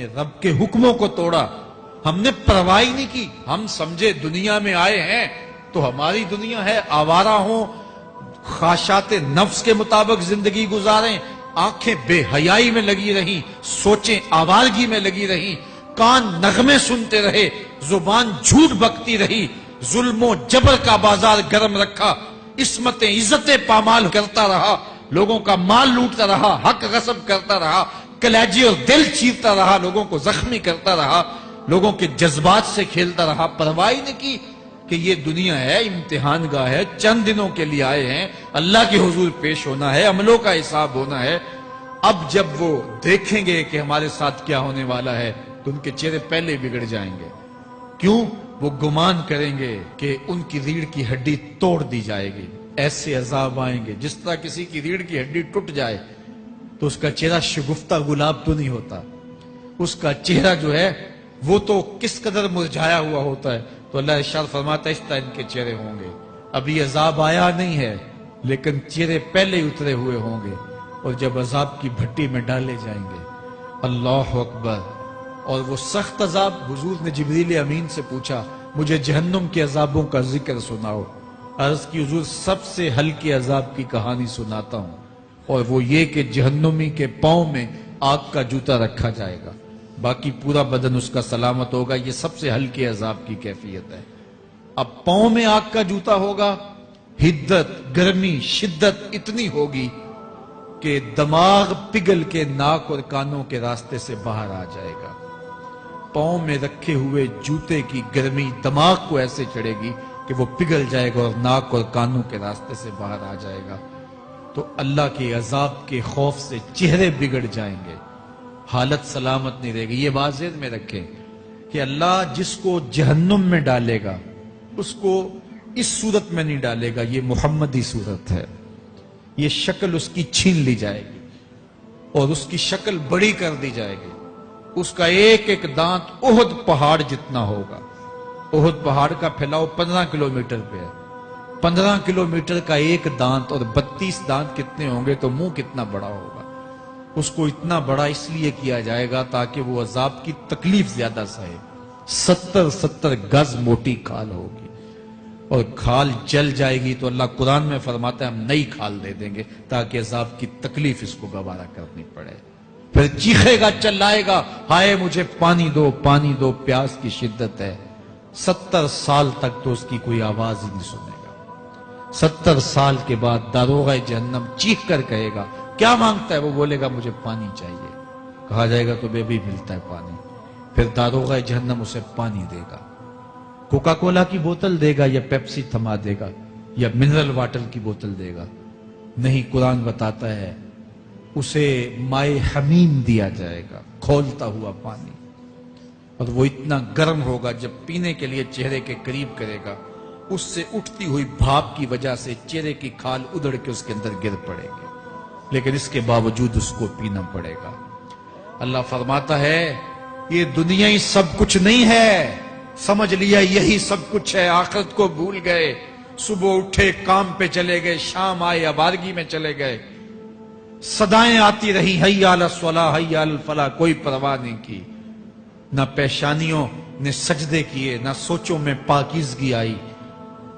نے رب کے حکموں کو توڑا، ہم نے پرواہ ہی نہیں کی. ہم سمجھے دنیا میں آئے ہیں تو ہماری دنیا ہے، آوارہ ہوں، خواہشات نفس کے مطابق زندگی گزاریں، آنکھیں بے حیائی میں لگی رہیں، سوچیں آوارگی میں لگی رہیں، کان نغمے سنتے رہے، زبان جھوٹ بکتی رہی، ظلم و جبر کا بازار گرم رکھا، عصمتیں عزتیں پامال کرتا رہا، لوگوں کا مال لوٹتا رہا، حق غصب کرتا رہا، کلیجے اور دل چیرتا رہا، لوگوں کو زخمی کرتا رہا، لوگوں کے جذبات سے کھیلتا رہا. پرواہ نہیں کی کہ یہ دنیا ہے، امتحان گاہ ہے، چند دنوں کے لیے آئے ہیں، اللہ کے حضور پیش ہونا ہے، عملوں کا حساب ہونا ہے. اب جب وہ دیکھیں گے کہ ہمارے ساتھ کیا ہونے والا ہے تو ان کے چہرے پہلے بگڑ جائیں گے. کیوں؟ وہ گمان کریں گے کہ ان کی ریڑھ کی ہڈی توڑ دی جائے گی. ایسے عذاب آئیں گے جس طرح کسی کی ریڑھ کی ہڈی ٹوٹ جائے تو اس کا چہرہ شگفتہ گلاب تو نہیں ہوتا، اس کا چہرہ جو ہے وہ تو کس قدر مرجھایا ہوا ہوتا ہے. تو اللہ ارشاد فرماتا ہے اس طرح ان کے چہرے ہوں گے. ابھی عذاب آیا نہیں ہے لیکن چہرے پہلے ہی اترے ہوئے ہوں گے، اور جب عذاب کی بھٹی میں ڈالے جائیں گے، اللہ اکبر. اور وہ سخت عذاب، حضور نے جبریل امین سے پوچھا مجھے جہنم کے عذابوں کا ذکر سناؤ. عرض کی حضور سب سے ہلکے عذاب کی کہانی سناتا ہوں، اور وہ یہ کہ جہنمی کے پاؤں میں آگ کا جوتا رکھا جائے گا، باقی پورا بدن اس کا سلامت ہوگا. یہ سب سے ہلکے عذاب کی کیفیت ہے. اب پاؤں میں آگ کا جوتا ہوگا، حدت، گرمی، شدت اتنی ہوگی کہ دماغ پگھل کے ناک اور کانوں کے راستے سے باہر آ جائے گا. پاؤں میں رکھے ہوئے جوتے کی گرمی دماغ کو ایسے چڑھے گی کہ وہ پگھل جائے گا اور ناک اور کانوں کے راستے سے باہر آ جائے گا. تو اللہ کے عذاب کے خوف سے چہرے بگڑ جائیں گے، حالت سلامت نہیں رہے گی. یہ بات ذہن میں رکھیں کہ اللہ جس کو جہنم میں ڈالے گا اس کو اس صورت میں نہیں ڈالے گا. یہ محمدی صورت ہے، یہ شکل اس کی چھین لی جائے گی اور اس کی شکل بڑی کر دی جائے گی. اس کا ایک ایک دانت احد پہاڑ جتنا ہوگا. احد پہاڑ کا پھیلاؤ 15 کلومیٹر پہ ہے. 15 کلومیٹر کا ایک دانت اور 32 دانت کتنے ہوں گے تو منہ کتنا بڑا ہوگا. اس کو اتنا بڑا اس لیے کیا جائے گا تاکہ وہ عذاب کی تکلیف زیادہ سہے. 70 گز موٹی کھال ہوگی اور کھال جل جائے گی تو اللہ قرآن میں فرماتا ہے ہم نئی کھال دے دیں گے تاکہ عذاب کی تکلیف اس کو گوارا کرنی پڑے. پھر چیخے گا، چلائے گا، ہائے مجھے پانی دو، پانی دو، پیاس کی شدت ہے. 70 سال تک تو اس کی کوئی آواز ہی نہیں سنے گا. 70 سال کے بعد داروغہ جہنم چیخ کر کہے گا کیا مانگتا ہے؟ وہ بولے گا مجھے پانی چاہیے. کہا جائے گا تو بے بھی ملتا ہے پانی. پھر داروغہ جہنم اسے پانی دے گا. کوکا کولا کی بوتل دے گا یا پیپسی تھما دے گا یا منرل واٹر کی بوتل دے گا؟ نہیں، قرآن بتاتا ہے اسے مائے حمیم دیا جائے گا، کھولتا ہوا پانی. اور وہ اتنا گرم ہوگا جب پینے کے لیے چہرے کے قریب کرے گا اس سے اٹھتی ہوئی بھاپ کی وجہ سے چہرے کی کھال ادڑ کے اس کے اندر گر پڑے گی، لیکن اس کے باوجود اس کو پینا پڑے گا. اللہ فرماتا ہے یہ دنیا ہی سب کچھ نہیں ہے، سمجھ لیا یہی سب کچھ ہے، آخرت کو بھول گئے. صبح اٹھے کام پہ چلے گئے، شام آئے آوارگی میں چلے گئے، صدائیں آتی رہی حی علی الصلاح حی علی الفلاح، کوئی پرواہ نہیں کی. نہ پیشانیوں نے سجدے کیے، نہ سوچوں میں پاکیزگی آئی.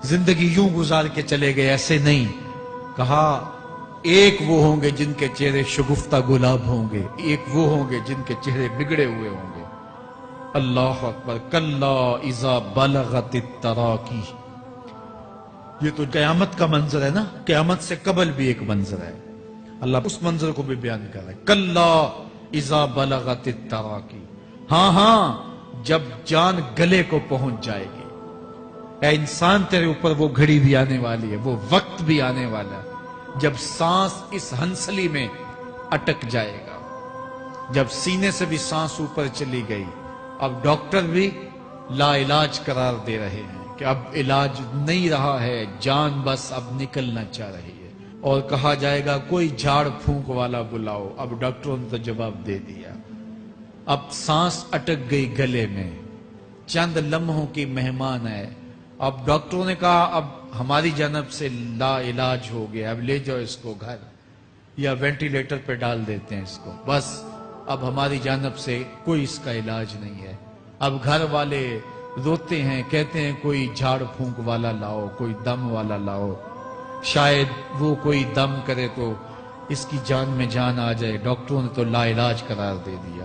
زندگی یوں گزار کے چلے گئے. ایسے نہیں، کہا ایک وہ ہوں گے جن کے چہرے شگفتہ گلاب ہوں گے، ایک وہ ہوں گے جن کے چہرے بگڑے ہوئے ہوں گے. اللہ اکبر. کلا اذا بلغت التراقی. یہ تو قیامت کا منظر ہے نا، قیامت سے قبل بھی ایک منظر ہے. اللہ اس منظر کو بھی بیان کر رہا ہے. کلا اذا بلغت التراقی. ہاں جب جان گلے کو پہنچ جائے گی. اے انسان تیرے اوپر وہ گھڑی بھی آنے والی ہے، وہ وقت بھی آنے والا ہے جب سانس اس ہنسلی میں اٹک جائے گا. جب سینے سے بھی سانس اوپر چلی گئی، اب ڈاکٹر بھی لا علاج قرار دے رہے ہیں کہ اب علاج نہیں رہا ہے، جان بس اب نکلنا چاہ رہی ہے. اور کہا جائے گا کوئی جھاڑ پھونک والا بلاؤ. اب ڈاکٹروں نے تو جواب دے دیا. اب سانس اٹک گئی گلے میں، چند لمحوں کی مہمان ہے. اب ڈاکٹروں نے کہا اب ہماری جانب سے لا علاج ہو گیا، اب لے جاؤ اس کو گھر یا وینٹیلیٹر پہ ڈال دیتے ہیں اس کو. بس اب ہماری جانب سے کوئی اس کا علاج نہیں ہے۔ اب گھر والے روتے ہیں، کہتے ہیں کوئی جھاڑ پھونک والا لاؤ، کوئی دم والا لاؤ، شاید وہ کوئی دم کرے تو اس کی جان میں جان آ جائے۔ ڈاکٹروں نے تو لا علاج قرار دے دیا۔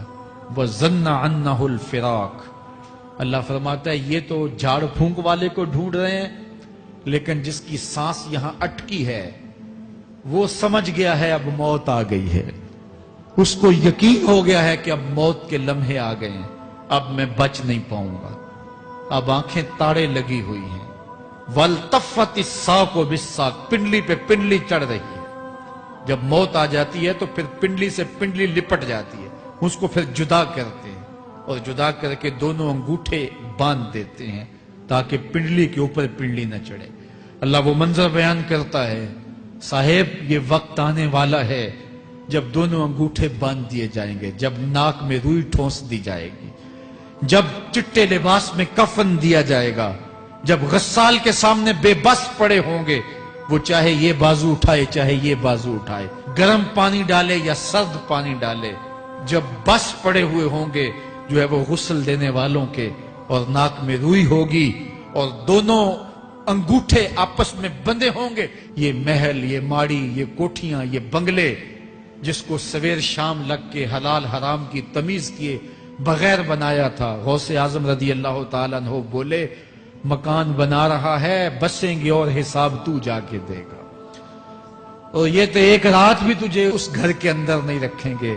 وَظَنَّ عَنَّهُ الْفِرَاقُ، اللہ فرماتا ہے یہ تو جھاڑ پھونک والے کو ڈھونڈ رہے ہیں، لیکن جس کی سانس یہاں اٹکی ہے وہ سمجھ گیا ہے اب موت آ گئی ہے، اس کو یقین ہو گیا ہے کہ اب موت کے لمحے آ گئے ہیں، اب میں بچ نہیں پاؤں گا۔ اب آنکھیں تاڑے لگی ہوئی ہیں۔ وَالْتَفَّتِ السَّاقُ بِالسَّاقِ، پنڈلی پہ پنڈلی چڑھ رہی ہے۔ جب موت آ جاتی ہے تو پھر پنڈلی سے پنڈلی لپٹ جاتی ہے، اس کو پھر جدا کرتے ہیں اور جدا کر کے دونوں انگوٹھے باندھ دیتے ہیں تاکہ پنڈلی کے اوپر پنڈلی نہ چڑھے۔ اللہ وہ منظر بیان کرتا ہے، صاحب یہ وقت آنے والا ہے جب دونوں انگوٹھے باندھ دیے جائیں گے، جب ناک میں روئی ٹھونس دی جائے گی، جب چٹے لباس میں کفن دیا جائے گا، جب غسال کے سامنے بے بس پڑے ہوں گے، وہ چاہے یہ بازو اٹھائے چاہے یہ بازو اٹھائے، گرم پانی ڈالے یا سرد پانی ڈالے، جب بس پڑے ہوئے ہوں گے جو ہے وہ غسل دینے والوں کے، اور ناک میں روئی ہوگی اور دونوں انگوٹھے آپس میں بندے ہوں گے۔ یہ محل، یہ ماڑی، یہ کوٹھیاں، یہ بنگلے جس کو سویر شام لگ کے حلال حرام کی تمیز کیے بغیر بنایا تھا، غوث اعظم رضی اللہ تعالیٰ عنہ بولے مکان بنا رہا ہے، بسیں گے اور حساب تو جا کے دے گا، اور یہ تو ایک رات بھی تجھے اس گھر کے اندر نہیں رکھیں گے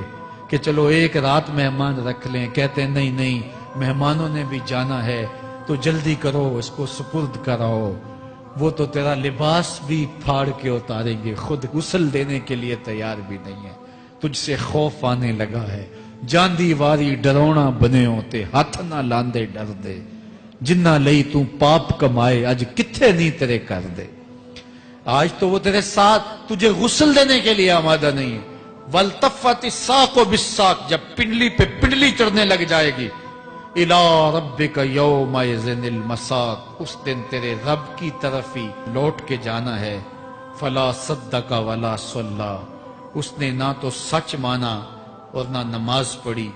کہ چلو ایک رات مہمان رکھ لیں۔ کہتے ہیں نہیں نہیں، مہمانوں نے بھی جانا ہے تو جلدی کرو، اس کو سپرد کراؤ، وہ تو تیرا لباس بھی پھاڑ کے اتاریں گے، خود غسل دینے کے لیے تیار بھی نہیں ہے، تجھ سے خوف آنے لگا ہے۔ جاندی واری ڈرونا بنے ہوتے، ہاتھ نہ لاندے ڈر دے، جنہ لئی تو پاپ کمائے اج کتھے نہیں تیرے کر دے۔ آج تو وہ تیرے ساتھ تجھے غسل دینے کے لیے آمادہ نہیں ہے۔ وَالْتَفَّتِ السَّاقُ بِالسَّاقِ، جب پنڈلی پہ پنڈلی چڑھنے لگ جائے گی، إِلَىٰ رَبِّكَ يَوْمَئِذٍ الْمَسَاقُ، اس دن تیرے رب کی طرف ہی لوٹ کے جانا ہے۔ فَلَا صَدَّقَ وَلَا صَلَّىٰ، اس نے نہ تو سچ مانا اور نہ نماز پڑھی،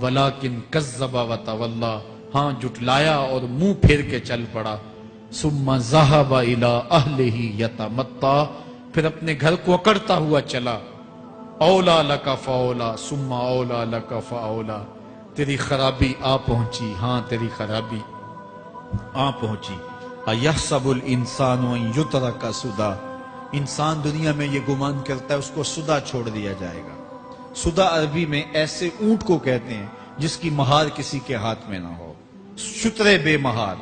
وَلَٰكِنْ كَذَّبَ وَتَوَلَّىٰ، ہاں جھٹلایا اور منہ پھیر کے چل پڑا۔ ثُمَّ ذَهَبَ إِلَىٰ أَهْلِهِ يَتَمَطَّىٰ، پھر اپنے گھر کو اکڑتا ہوا چلا۔ اولا لک فاولا ثم اولا لک فاولا، تیری خرابی آ پہنچی، ہاں تیری خرابی آ پہنچی۔ اَيَحْسَبُ الْإِنسَانُ أَن يُتْرَكَ سُدًى، انسان دنیا میں یہ گمان کرتا ہے اس کو سدا چھوڑ دیا جائے گا۔ سدا عربی میں ایسے اونٹ کو کہتے ہیں جس کی مہار کسی کے ہاتھ میں نہ ہو، شترے بے مہار،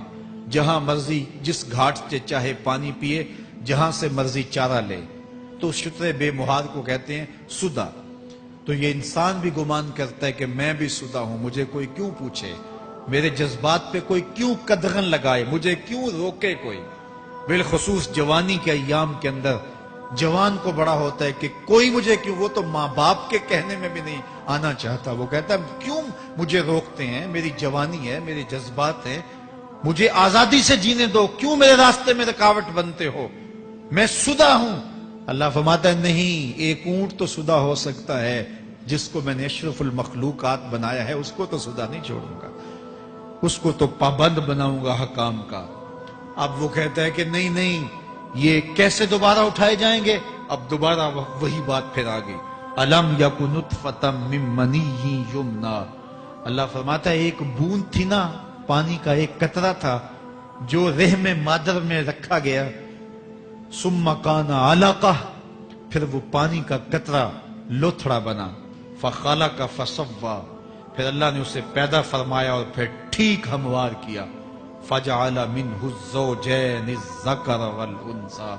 جہاں مرضی جس گھاٹ سے چاہے پانی پیے، جہاں سے مرضی چارہ لے، تو شترے بے مہار کو کہتے ہیں سدا۔ تو یہ انسان بھی گمان کرتا ہے کہ میں بھی سدا ہوں، مجھے کوئی کیوں پوچھے، میرے جذبات پہ کوئی کیوں قدغن لگائے، مجھے کیوں روکے کوئی۔ بالخصوص جوانی کے ایام کے اندر جوان کو بڑا ہوتا ہے کہ کوئی مجھے کیوں، وہ تو ماں باپ کے کہنے میں بھی نہیں آنا چاہتا، وہ کہتا ہے کیوں مجھے روکتے ہیں، میری جوانی ہے، میرے جذبات ہیں، مجھے آزادی سے جینے دو، کیوں میرے راستے میں رکاوٹ بنتے ہو، میں سدا ہوں۔ اللہ فرماتا ہے نہیں، ایک اونٹ تو سدا ہو سکتا ہے، جس کو میں نے اشرف المخلوقات بنایا ہے اس کو تو سدا نہیں چھوڑوں گا، اس کو تو پابند بناؤں گا حکام کا۔ اب وہ کہتا ہے کہ نہیں نہیں، یہ کیسے دوبارہ اٹھائے جائیں گے؟ اب دوبارہ وہی بات پھر آ گئی، الم یکن نطفۃ من منی یمنی، اللہ فرماتا ہے ایک بوند تھی نا، پانی کا ایک قطرہ تھا جو رحم مادر میں رکھا گیا، ثم کان علقہ، پھر وہ پانی کا قطرہ لوتھڑا بنا، فخلق فسوی، پھر اللہ نے اسے پیدا فرمایا اور پھر ٹھیک ہموار کیا، فجعل منہ الزوجین الذکر والانثی،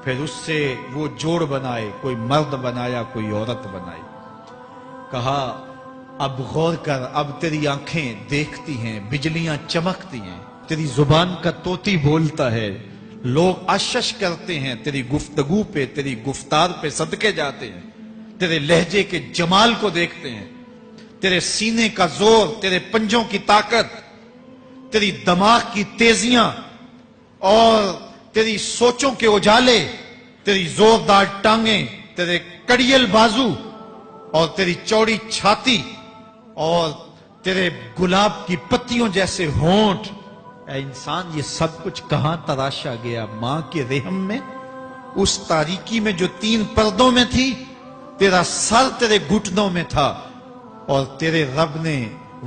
پھر اس سے وہ جوڑ بنائے، کوئی مرد بنایا کوئی عورت بنائی۔ کہا اب غور کر، اب تیری آنکھیں دیکھتی ہیں، بجلیاں چمکتی ہیں، تیری زبان کا طوطی بولتا ہے، لوگ اشش کرتے ہیں تیری گفتگو پہ، تیری گفتار پہ صدقے جاتے ہیں، تیرے لہجے کے جمال کو دیکھتے ہیں، تیرے سینے کا زور، تیرے پنجوں کی طاقت، تیری دماغ کی تیزیاں اور تیری سوچوں کے اجالے، تیری زوردار ٹانگیں، تیرے کڑیل بازو اور تیری چوڑی چھاتی، اور تیرے گلاب کی پتیوں جیسے ہونٹ، اے انسان یہ سب کچھ کہاں تراشا گیا؟ ماں کے رحم میں، اس تاریکی میں جو 3 پردوں میں تھی، تیرا سر تیرے گھٹنوں میں تھا، اور تیرے رب نے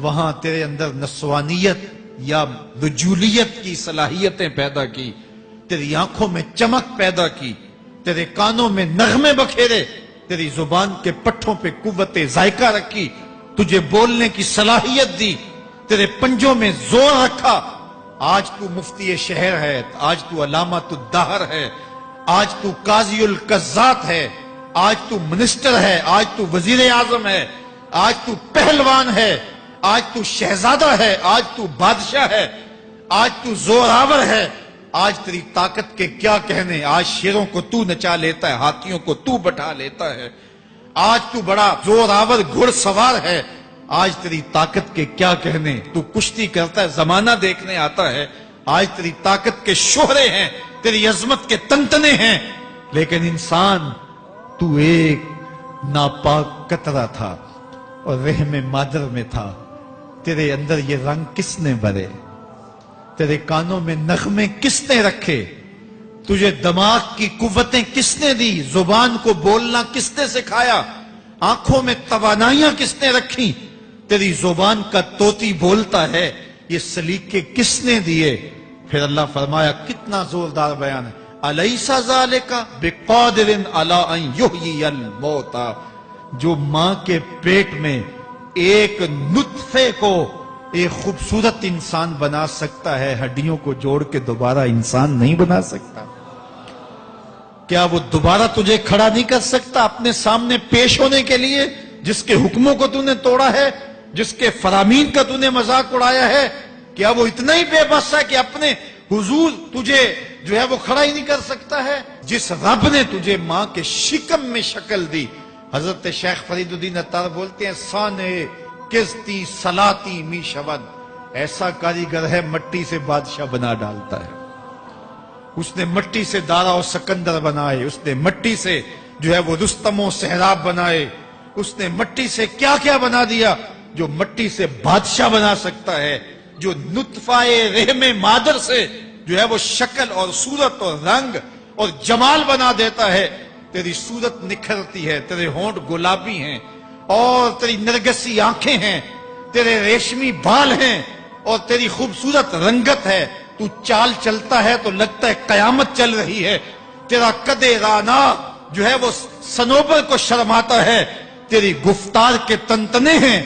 وہاں تیرے اندر نسوانیت یا رجولیت کی صلاحیتیں پیدا کی، تیری آنکھوں میں چمک پیدا کی، تیرے کانوں میں نغمے بکھیرے، تیری زبان کے پٹھوں پہ قوت ذائقہ رکھی، تجھے بولنے کی صلاحیت دی، تیرے پنجوں میں زور رکھا۔ آج تو مفتی شہر ہے، آج تو علامۃ الدہر ہے، آج تو قاضی القضات ہے، آج تو منسٹر ہے، آج تو وزیر اعظم ہے، آج تو پہلوان ہے، آج تو شہزادہ ہے، آج تو بادشاہ ہے، آج تو زوراور ہے، آج تیری طاقت کے کیا کہنے، آج شیروں کو تو نچا لیتا ہے، ہاتھیوں کو تو بٹھا لیتا ہے، آج تو بڑا زوراور گھڑ سوار ہے، آج تیری طاقت کے کیا کہنے، تو کشتی کرتا ہے، زمانہ دیکھنے آتا ہے، آج تیری طاقت کے شوہرے ہیں، تیری عظمت کے تنتنے ہیں، لیکن انسان تو ایک ناپاک قطرہ تھا اور رحم مادر میں تھا۔ تیرے اندر یہ رنگ کس نے بھرے؟ تیرے کانوں میں نغمے کس نے رکھے؟ تجھے دماغ کی قوتیں کس نے دی؟ زبان کو بولنا کس نے سکھایا؟ آنکھوں میں توانائیاں کس نے رکھی؟ تیری زبان کا طوطی بولتا ہے، یہ سلیقے کس نے دیے؟ پھر اللہ فرمایا، کتنا زوردار بیان ہے، الیس ذالک بقادر علی ان یحیی الموتى، جو ماں کے پیٹ میں ایک نطفے کو ایک خوبصورت انسان بنا سکتا ہے، ہڈیوں کو جوڑ کے دوبارہ انسان نہیں بنا سکتا؟ کیا وہ دوبارہ تجھے کھڑا نہیں کر سکتا اپنے سامنے پیش ہونے کے لیے، جس کے حکموں کو تو نے توڑا ہے، جس کے فرامین کا تو نے مذاق اڑایا ہے؟ کیا وہ اتنا ہی بے بس ہے کہ اپنے حضور تجھے جو ہے وہ کھڑا ہی نہیں کر سکتا ہے؟ جس رب نے تجھے ماں کے شکم میں شکل دی، حضرت شیخ فرید الدین عطار بولتے ہیں، سانے کستی سلاتی می شود، ایسا کاریگر ہے مٹی سے بادشاہ بنا ڈالتا ہے۔ اس نے مٹی سے دارا و سکندر بنائے، اس نے مٹی سے جو ہے وہ رستم و سہراب بنائے، اس نے مٹی سے کیا کیا بنا دیا، جو مٹی سے بادشاہ بنا سکتا ہے، جو نطفہ رحم مادر سے جو ہے وہ شکل اور صورت اور رنگ اور جمال بنا دیتا ہے۔ تیری صورت نکھرتی ہے، تیرے ہونٹ گلابی ہیں اور تیری نرگسی آنکھیں ہیں، تیرے ریشمی بال ہیں اور تیری خوبصورت رنگت ہے، تو چال چلتا ہے تو لگتا ہے قیامت چل رہی ہے، تیرا قد رانا جو ہے وہ صنوبر کو شرماتا ہے، تیری گفتار کے تنتنے ہیں۔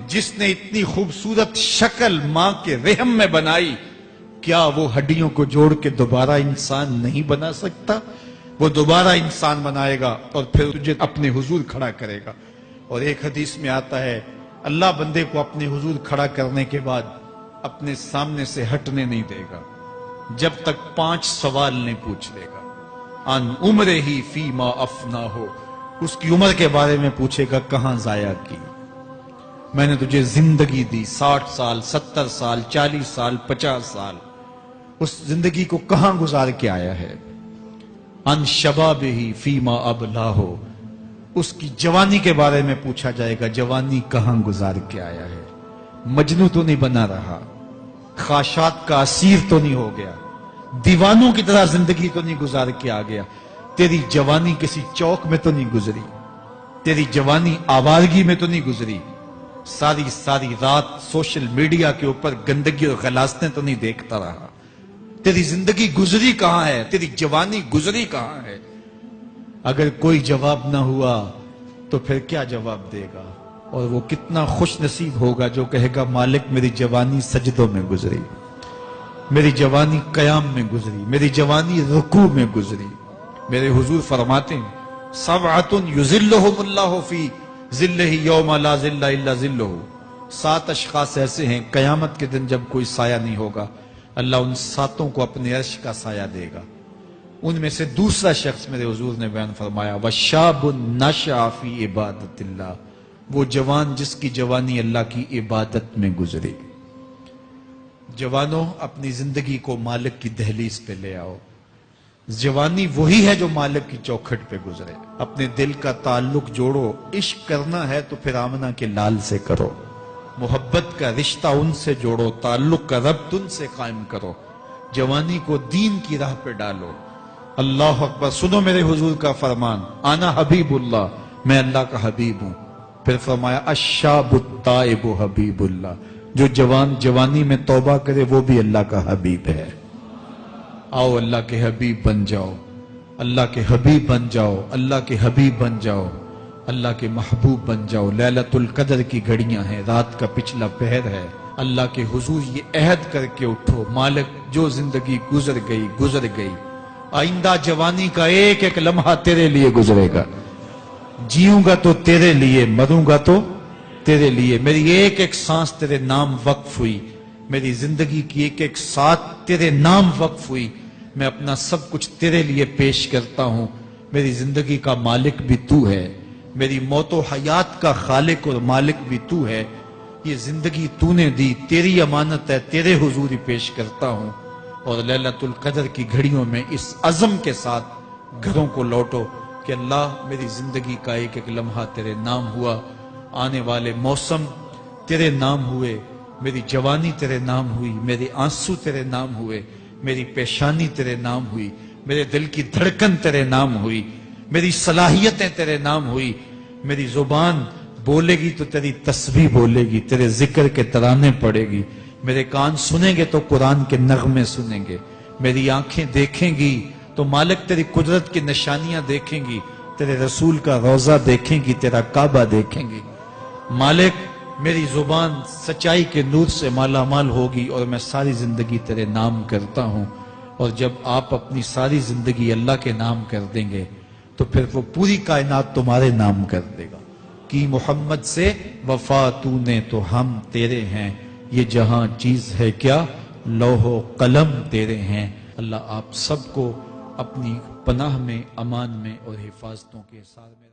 جس نے اتنی خوبصورت شکل ماں کے رحم میں بنائی، کیا وہ ہڈیوں کو جوڑ کے دوبارہ انسان نہیں بنا سکتا؟ وہ دوبارہ انسان بنائے گا اور پھر تجھے اپنے حضور کھڑا کرے گا۔ اور ایک حدیث میں آتا ہے، اللہ بندے کو اپنے حضور کھڑا کرنے کے بعد اپنے سامنے سے ہٹنے نہیں دے گا جب تک 5 سوال نہیں پوچھ لے گا۔ ان عمرہ ہی فیما افنا ہو، اس کی عمر کے بارے میں پوچھے گا، کہاں ضائع کی؟ میں نے تجھے زندگی دی، 60 سال 70 سال 40 سال 50 سال، اس زندگی کو کہاں گزار کے آیا ہے؟ ان شباب ہی فیما ابلا ہو، اس کی جوانی کے بارے میں پوچھا جائے گا، جوانی کہاں گزار کے آیا ہے؟ مجنوں تو نہیں بنا رہا، خواہشات کا اسیر تو نہیں ہو گیا، دیوانوں کی طرح زندگی تو نہیں گزار کے آ گیا؟ تیری جوانی کسی چوک میں تو نہیں گزری، تیری جوانی آوارگی میں تو نہیں گزری، ساری رات سوشل میڈیا کے اوپر گندگی اور غلاظتیں تو نہیں دیکھتا رہا؟ تیری زندگی گزری کہاں ہے؟ تیری جوانی گزری کہاں ہے؟ اگر کوئی جواب نہ ہوا تو پھر کیا جواب دے گا؟ اور وہ کتنا خوش نصیب ہوگا جو کہے گا، مالک میری جوانی سجدوں میں گزری، میری جوانی قیام میں گزری، میری جوانی رکوع میں گزری۔ میرے حضور فرماتے ہیں، سبعۃ یظلھم اللہ فی ظلہ یوم لا ظل الا ظلہ، 7 اشخاص ایسے ہیں قیامت کے دن جب کوئی سایہ نہیں ہوگا، اللہ ان 7 کو اپنے عرش کا سایہ دے گا۔ ان میں سے دوسرا شخص میرے حضور نے بیان فرمایا، وشاب نشأ فی عبادت اللہ، وہ جوان جس کی جوانی اللہ کی عبادت میں گزری۔ جوانوں، اپنی زندگی کو مالک کی دہلیز پہ لے آؤ۔ جوانی وہی ہے جو مالک کی چوکھٹ پہ گزرے۔ اپنے دل کا تعلق جوڑو، عشق کرنا ہے تو پھر آمنہ کے لال سے کرو، محبت کا رشتہ ان سے جوڑو، تعلق کا ربط ان سے قائم کرو، جوانی کو دین کی راہ پہ ڈالو۔ اللہ اکبر۔ سنو میرے حضور کا فرمان، انا حبیب اللہ، میں اللہ کا حبیب ہوں۔ پھر فرمایا الشاب التائب حبیب اللہ، جو جوان جوانی میں توبہ کرے وہ بھی اللہ کا حبیب ہے۔ آؤ اللہ کے حبیب بن جاؤ، اللہ کے حبیب بن جاؤ، اللہ کے حبیب بن جاؤ، اللہ کے محبوب بن جاؤ۔ لیلۃ القدر کی گھڑیاں ہیں، رات کا پچھلا پہر ہے، اللہ کے حضور یہ عہد کر کے اٹھو، مالک جو زندگی گزر گئی، آئندہ جوانی کا ایک ایک لمحہ تیرے لیے گزرے گا، جیوں گا تو تیرے لیے، مروں گا تو تیرے لیے۔ میری ایک ایک سانس تیرے نام وقف ہوئی، میری زندگی کی ایک ایک ساتھ تیرے نام وقف ہوئی، میں اپنا سب کچھ تیرے لیے پیش کرتا ہوں۔ میری زندگی کا مالک بھی تو ہے، میری موت و حیات کا خالق اور مالک بھی تو ہے، یہ زندگی تو نے دی، تیری امانت ہے، تیرے حضور ہی پیش کرتا ہوں۔ اور لیلۃ القدر کی گھڑیوں میں اس عزم کے ساتھ گھروں کو لوٹو کہ اللہ میری زندگی کا ایک ایک لمحہ تیرے نام ہوا، آنے والے موسم تیرے نام ہوئے، میری جوانی تیرے نام ہوئی، میرے آنسو تیرے نام ہوئے، میری پیشانی تیرے نام ہوئی، میرے دل کی دھڑکن تیرے نام ہوئی، میری صلاحیتیں تیرے نام ہوئی، میری زبان بولے گی تو تیری تسبیح بولے گی، تیرے ذکر کے ترانے پڑے گی، میرے کان سنیں گے تو قرآن کے نغمے سنیں گے، میری آنکھیں دیکھیں گی تو مالک تیری قدرت کی نشانیاں دیکھیں گی، تیرے رسول کا روضہ دیکھیں گی، تیرا کعبہ دیکھیں گی۔ مالک میری زبان سچائی کے نور سے مالا مال ہوگی اور میں ساری زندگی تیرے نام کرتا ہوں۔ اور جب آپ اپنی ساری زندگی اللہ کے نام کر دیں گے تو پھر وہ پوری کائنات تمہارے نام کر دے گا۔ کی محمد سے وفا تو نے تو ہم تیرے ہیں، یہ جہاں چیز ہے کیا لوح و قلم تیرے ہیں۔ اللہ آپ سب کو اپنی پناہ میں، امان میں اور حفاظتوں کے ساتھ میں